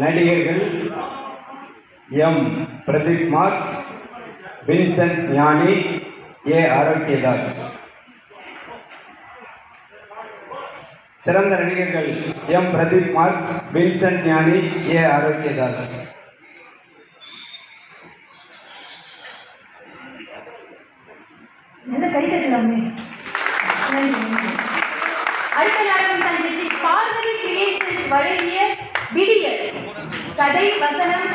நடிகர்கள் M. Pradeep marks, Vincent ஞானி, ஏ. ஆரோக்கியதாஸ். சிறந்த நடிகர்கள் எம். பிரதீப் மார்க்ஸ், வின்சென்ட் ஞானி, ஏ. ஆரோக்கியதாஸ். அடுத்த நாடகம் தந்தை ஸ்ரீ பார்வதி கிரியேஷன்ஸ் வழங்கிய விடியல். கதை வசனம்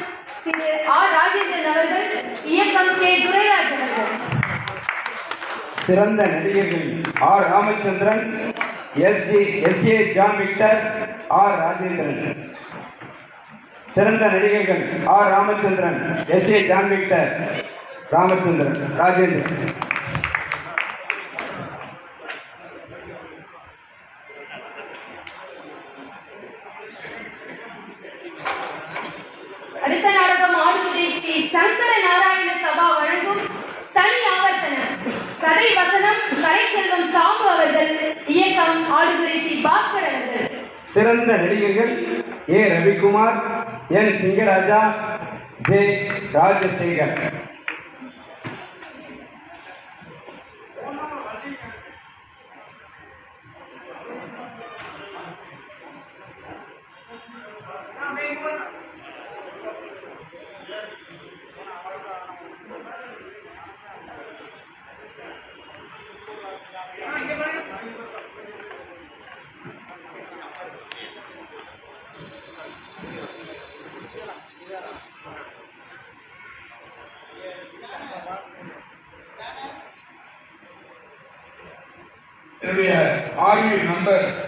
திரு ஆர். ராஜேந்திரன் அவர்கள், இயக்கம் கே. துரைராஜ் அவர்கள். சிறந்த நடிகர்கள் R. Ramachandran, S. A. John Victor, R. Rajendran. சிறந்த நடிகர்கள் R. Ramachandran, S. A. John Victor, Rajendran. அடுத்த நாடகம் ஆடுதுறை ஸ்ரீ சங்கர நாராயண சபா வழங்கும் தனி ஆவர்த்தனம். கதை வசனம் கலைச்செல்வம் சாம்பு அவர்கள், இயக்கம் ஆடுதுறை ஸ்ரீ பாஸ்கர் அவர்கள். சிறந்த நடிகர்கள் ஏ. ரவிக்குமார், என். சிங்கராஜா, ஜே. ராஜசேகர். என்னுடைய ஆய்வு நண்பர்